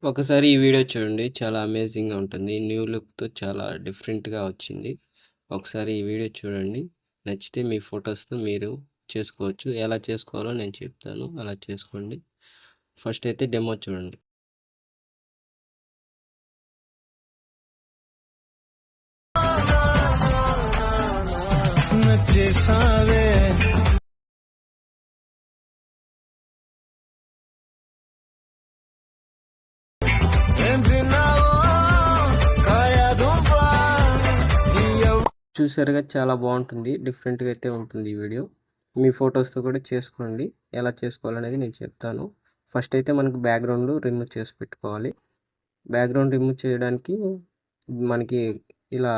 ఒకసారి ఈ వీడియో చూడండి. చాలా అమేజింగ్‌గా ఉంటుంది. న్యూ లుక్‌తో చాలా డిఫరెంట్‌గా వచ్చింది. ఒకసారి ఈ వీడియో చూడండి. నచ్చితే మీ ఫోటోస్‌తో మీరు చేసుకోవచ్చు. ఎలా చేసుకోవాలో నేను చెప్తాను. అలా చేసుకోండి. ఫస్ట్ అయితే డెమో చూడండి. నచ్చేసావే ఏం తిన్నావో కాయదుంప చూసారుగా చాలా బాగుంటుంది. డిఫరెంట్‌గా అయితే ఉంటుంది ఈ వీడియో. మీ ఫొటోస్‌తో కూడా చేసుకోండి. ఎలా చేసుకోవాలనేది నేను చెప్తాను. ఫస్ట్ అయితే మనకు బ్యాక్‌గ్రౌండ్ రిమూవ్ చేసి పెట్టుకోవాలి. బ్యాక్‌గ్రౌండ్ రిమూవ్ చేయడానికి మనకి ఇలా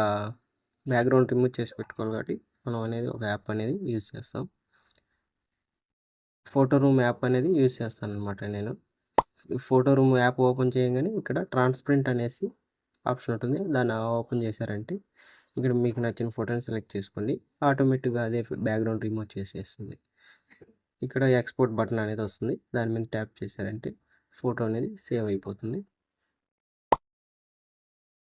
బ్యాక్‌గ్రౌండ్ రిమూవ్ చేసి పెట్టుకోవాలి కాబట్టి మనం అనేది ఒక యాప్ అనేది యూజ్ చేస్తాం. ఫోటో రూమ్ యాప్ అనేది యూజ్ చేస్తాను అనమాట నేను. ఫోటో రూమ్ యాప్ ఓపెన్ చేయగానే ఇక్కడ ట్రాన్స్పరెంట్ అనేసి ఆప్షన్ ఉంటుంది. దాన్ని ఓపెన్ చేశారంటే ఇక్కడ మీకు నచ్చిన ఫోటోని సెలెక్ట్ చేసుకోండి. ఆటోమేటిక్గా అదే బ్యాక్‌గ్రౌండ్ రిమూవ్ చేసేస్తుంది. ఇక్కడ ఎక్స్పోర్ట్ బటన్ అనేది వస్తుంది. దాని మీద ట్యాప్ చేశారంటే ఫోటో అనేది సేవ్ అయిపోతుంది.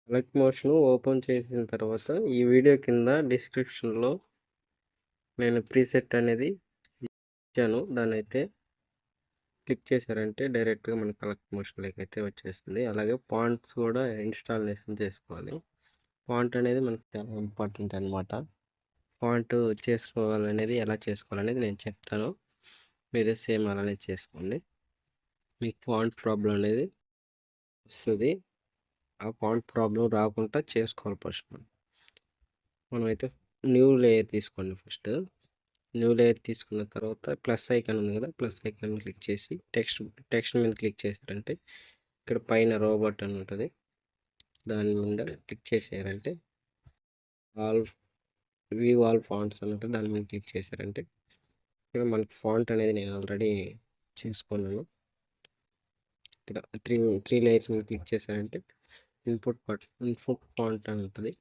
సెలెక్ట్ మోషన్ ఓపెన్ చేసిన తర్వాత ఈ వీడియో కింద డిస్క్రిప్షన్లో నేను ప్రీసెట్ అనేది ఇచ్చాను. దాన్ని అయితే క్లిక్ చేశారంటే డైరెక్ట్గా మన కలెక్ట్ మోషన్లోకి అయితే వచ్చేస్తుంది. అలాగే ఫాంట్స్ కూడా ఇన్స్టాలేషన్ చేసుకోవాలి. ఫాంట్ అనేది మనకు చాలా ఇంపార్టెంట్ అనమాట. ఫాంట్ చేసుకోవాలనేది ఎలా చేసుకోవాలనేది నేను చెప్తాను. మీరే సేమ్ అలానే చేసుకోండి. మీకు ఫాంట్ ప్రాబ్లం అనేది వస్తుంది. ఆ ఫాంట్ ప్రాబ్లం రాకుండా చేసుకోవాలి ఫస్ట్. మనమైతే న్యూ లేయర్ తీసుకోండి ఫస్ట్. న్యూ లేయర్ తీసుకున్న తర్వాత ప్లస్ ఐకాన్ ఉంది కదా, ప్లస్ ఐకాన్ క్లిక్ చేసి టెక్స్ట్ మీద క్లిక్ చేశారంటే ఇక్కడ పైన రోబోట్ అని ఉంటుంది. దాని మీద క్లిక్ చేసారంటే ఆల్ వ్యూ ఆల్ ఫాంట్స్ అని ఉంటుంది. దాని మీద క్లిక్ చేశారంటే ఇక్కడ మనకి ఫాంట్ అనేది నేను ఆల్రెడీ చేసుకున్నాను. ఇక్కడ త్రీ త్రీ లేయర్స్ మీద క్లిక్ చేశారంటే ఇన్పుట్ ఫాంట్ అని ఉంటుంది.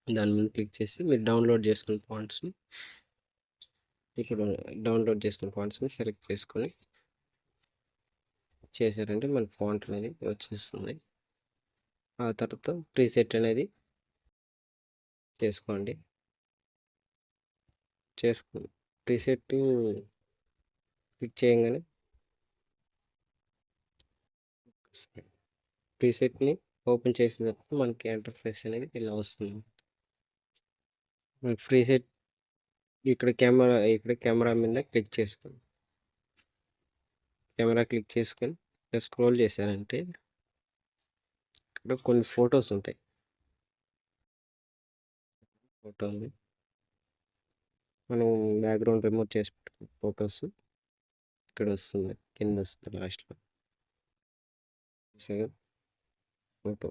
దాని మీద క్లిక్ చేసి మీరు డౌన్లోడ్ చేసుకున్న ఫాంట్స్ని ఇక్కడ డౌన్లోడ్ చేసుకున్న ఫాంట్స్ని సెలెక్ట్ చేసుకొని చేశారంటే మన ఫాంట్ అనేది వచ్చేస్తుంది. ఆ తర్వాత ప్రీసెట్ అనేది చేసుకోండి. ప్రీసెట్ క్లిక్ చేయగానే ప్రీసెట్ని ఓపెన్ చేసిన తర్వాత మనకి ఇంటర్ఫేస్ అనేది ఇలా వస్తుంది. మనకి ప్రీసెట్ ఇక్కడ కెమెరా మీద క్లిక్ చేసుకోండి. కెమెరా క్లిక్ చేసుకొని స్క్రోల్ చేశారంటే ఇక్కడ కొన్ని ఫొటోస్ ఉంటాయి. ఫోటోని మనం బ్యాక్గ్రౌండ్ రిమూవ్ చేసి పెట్టుకున్న ఫొటోస్ ఇక్కడ వస్తుంది, కింద వస్తుంది లాస్ట్లో ఫోటో.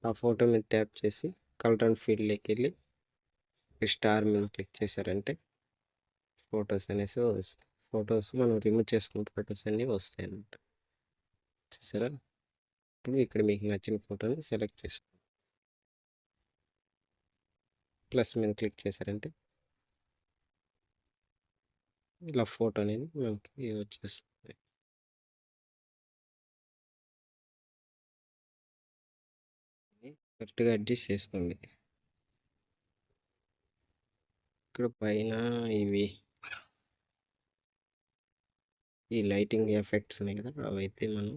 ఆ ఫోటో మీద ట్యాప్ చేసి కలర్ అండ్ ఫీల్డ్లోకి వెళ్ళి స్టార్ మీద క్లిక్ చేశారంటే ఫొటోస్ అనేసి వస్తాయి. ఫొటోస్ మనం రిమూవ్ చేసుకున్న ఫొటోస్ అన్నీ వస్తాయి అన్నమాట. చూసారా? ఇప్పుడు ఇక్కడ మీకు నచ్చిన ఫోటోని సెలెక్ట్ చేసుకోండి. ప్లస్ మీద క్లిక్ చేశారంటే ఇలా ఫోటో అనేది మనకి వచ్చేస్తుంది. కరెక్ట్గా అడ్జస్ట్ చేసుకోండి. ఇక్కడ పైన ఈ లైటింగ్ ఎఫెక్ట్స్ ఉన్నాయి కదా, అవైతే మనం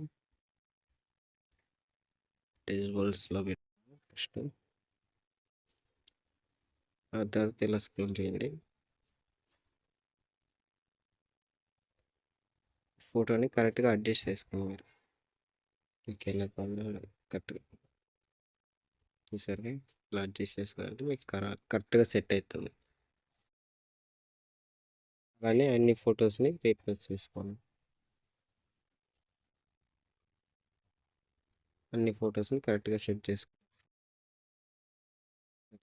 డిజిబుల్స్లో పెట్టాము ఫస్ట్. ఆ తర్వాత ఇలా స్క్రోల్ చేయండి. ఫోటోని కరెక్ట్గా అడ్జస్ట్ చేసుకోండి మీరు. మీకు ఎలా కావాలో కరెక్ట్గా చూసారుగా, ఇలా అడ్జస్ట్ చేసుకోవాలంటే మీకు కరెక్ట్గా సెట్ అవుతుంది. అలానే అన్ని ఫొటోస్ని రీప్లేస్ చేసుకోండి. అన్ని ఫొటోస్ని కరెక్ట్గా సెట్ చేసుకోండి.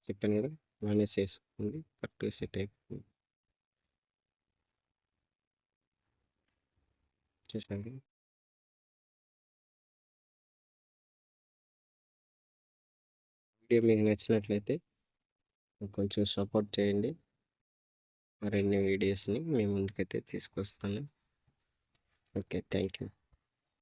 చెప్పాను కదా, అలానే చేసుకోండి, కరెక్ట్గా సెట్ అయిపోతుంది. చూసారు. వీడియో మీకు నచ్చినట్లయితే కొంచెం సపోర్ట్ చేయండి. మరిన్ని వీడియోస్ని మీ ముందుకైతే తీసుకొస్తాను. Okay, thank you.